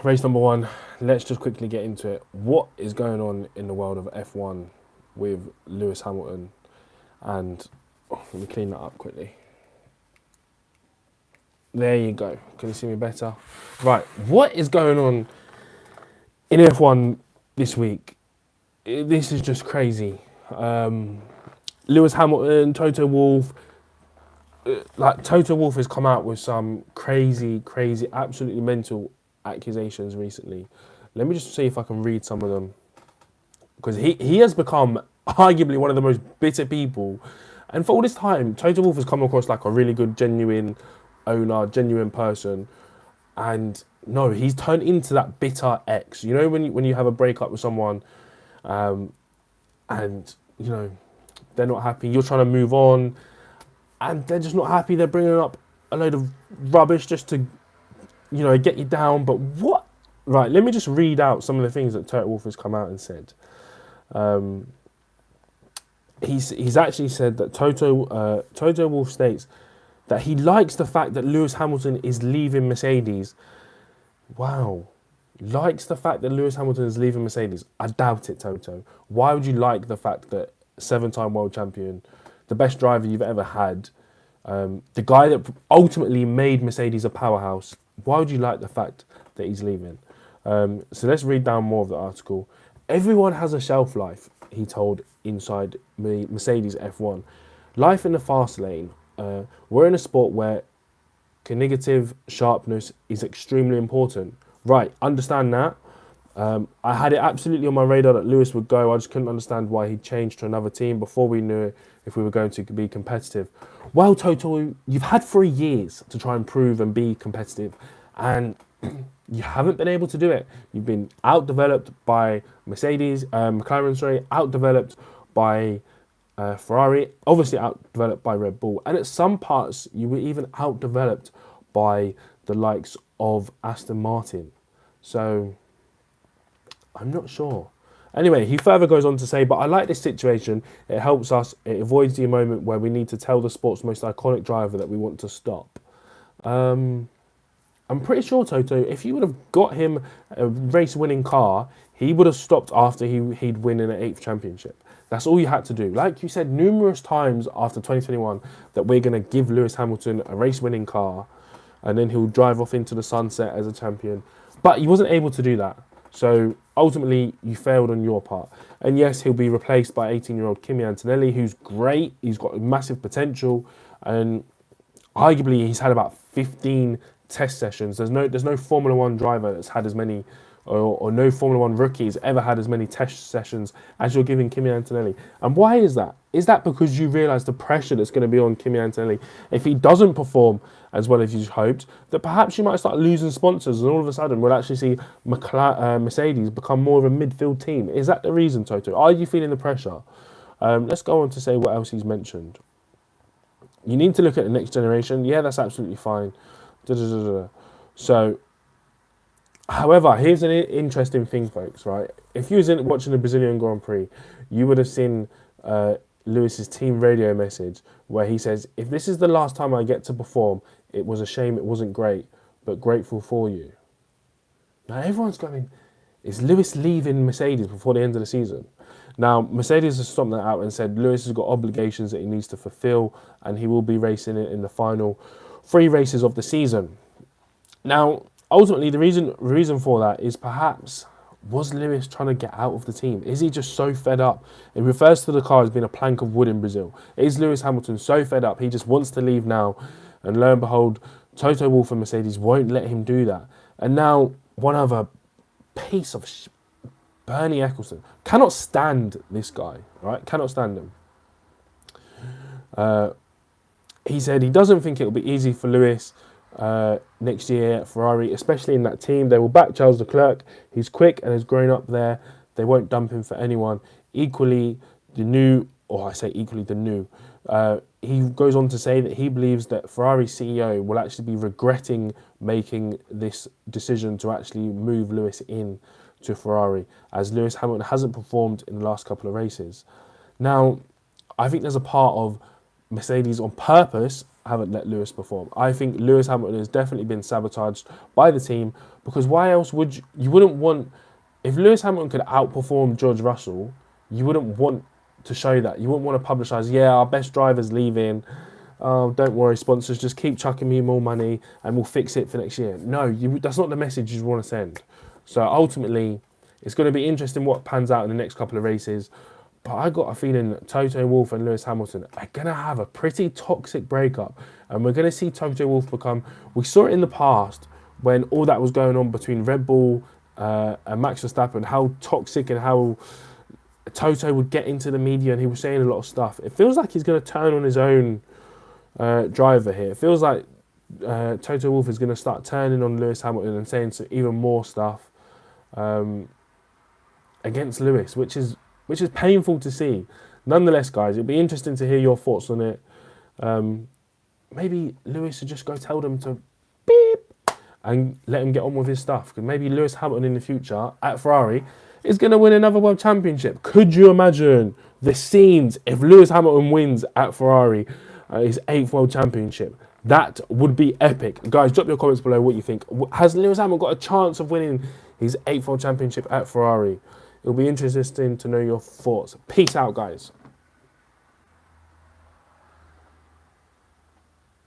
Race number one, let's just quickly get into it. What is going on in the world of F1 with Lewis Hamilton? And let me clean that up quickly. There you go. Can you see me better? Right, what is going on in F1 this week? This is just crazy. Lewis Hamilton, Toto Wolff. Toto Wolff has come out with some crazy, absolutely mental accusations recently. Let me just see if I can read some of them. Because he has become arguably one of the most bitter people. And for all this time, Toto Wolff has come across like a really good, genuine owner, genuine person. And no, he's turned into that bitter ex. You know, when you have a breakup with someone and, you know, they're not happy, you're trying to move on, and they're just not happy. They're bringing up a load of rubbish just to, you know, get you down. But what? Right, let me just read out some of the things that Toto Wolff has come out and said. He's actually said that Toto Wolff states that he likes the fact that Lewis Hamilton is leaving Mercedes. Wow. Likes the fact that Lewis Hamilton is leaving Mercedes. I doubt it, Toto. Why would you like the fact that 7-time world champion, the best driver you've ever had, the guy that ultimately made Mercedes a powerhouse, why would you like the fact that he's leaving? So let's read down more of the article. Everyone has a shelf life, he told Inside Mercedes F1. Life in the fast lane. We're in a sport where cognitive sharpness is extremely important. Right, understand that. I had it absolutely on my radar that Lewis would go. I just couldn't understand why he changed to another team before we knew if we were going to be competitive. Well, Toto, you've had 3 years to try and prove and be competitive, and you haven't been able to do it. You've been outdeveloped by McLaren, outdeveloped by Ferrari, obviously outdeveloped by Red Bull, and at some parts you were even outdeveloped by the likes of Aston Martin. So I'm not sure. Anyway, he further goes on to say, but I like this situation. It helps us. It avoids the moment where we need to tell the sport's most iconic driver that we want to stop. I'm pretty sure, Toto, if you would have got him a race-winning car, he would have stopped after he'd win in an 8th championship. That's all you had to do. Like you said numerous times after 2021, that we're going to give Lewis Hamilton a race-winning car, and then he'll drive off into the sunset as a champion. But he wasn't able to do that. So ultimately, you failed on your part. And yes, he'll be replaced by 18-year-old Kimi Antonelli, who's great. He's got massive potential. And arguably, he's had about 15 test sessions. There's no Formula One driver that's had as many, or no Formula One rookie has ever had as many test sessions as you're giving Kimi Antonelli. And why is that? Is that because you realise the pressure that's going to be on Kimi Antonelli if he doesn't perform as well as you hoped, that perhaps you might start losing sponsors and all of a sudden we'll actually see Mercedes become more of a midfield team? Is that the reason, Toto? Are you feeling the pressure? Let's go on to say what else he's mentioned. You need to look at the next generation. Yeah, that's absolutely fine. So, however, here's an interesting thing, folks, right? If you was watching the Brazilian Grand Prix, you would have seen Lewis's team radio message where he says, if this is the last time I get to perform, it was a shame it wasn't great, but grateful for you. Now, everyone's going, is Lewis leaving Mercedes before the end of the season? Now, Mercedes has stomped that out and said Lewis has got obligations that he needs to fulfill, and he will be racing it in the final 3 races of the season. Now, ultimately, the reason for that is perhaps, was Lewis trying to get out of the team? Is he just so fed up? It refers to the car as being a plank of wood in Brazil. Is Lewis Hamilton so fed up he just wants to leave now? And lo and behold, Toto Wolff and Mercedes won't let him do that. And now, one other piece of Bernie Ecclestone. Cannot stand this guy, right? Cannot stand him. He said he doesn't think it'll be easy for Lewis next year at Ferrari, especially in that team. They will back Charles Leclerc. He's quick and has grown up there. They won't dump him for anyone. Equally, the new, he goes on to say that he believes that Ferrari CEO will actually be regretting making this decision to actually move Lewis in to Ferrari, as Lewis Hamilton hasn't performed in the last couple of races. Now, I think there's a part of Mercedes on purpose haven't let Lewis perform. I think Lewis Hamilton has definitely been sabotaged by the team, because why else would you wouldn't want, if Lewis Hamilton could outperform George Russell, you wouldn't want to show that. You wouldn't want to publicise, yeah, our best driver's leaving. Oh, don't worry, sponsors, just keep chucking me more money and we'll fix it for next year. No, that's not the message you want to send. So ultimately, it's going to be interesting what pans out in the next couple of races. But I got a feeling that Toto Wolff and Lewis Hamilton are going to have a pretty toxic breakup. And we're going to see Toto Wolff become... We saw it in the past when all that was going on between Red Bull and Max Verstappen, how toxic and how Toto would get into the media and he was saying a lot of stuff. It feels like he's going to turn on his own driver here. It feels like Toto Wolff is going to start turning on Lewis Hamilton and saying some even more stuff against Lewis, which is painful to see. Nonetheless, guys, it'll be interesting to hear your thoughts on it. Maybe Lewis should just go tell them to beep and let him get on with his stuff. Because maybe Lewis Hamilton in the future at Ferrari is going to win another world championship. Could you imagine the scenes if Lewis Hamilton wins at Ferrari his 8th world championship? That would be epic. Guys, drop your comments below what you think. Has Lewis Hamilton got a chance of winning his 8th world championship at Ferrari? It'll be interesting to know your thoughts. Peace out, guys.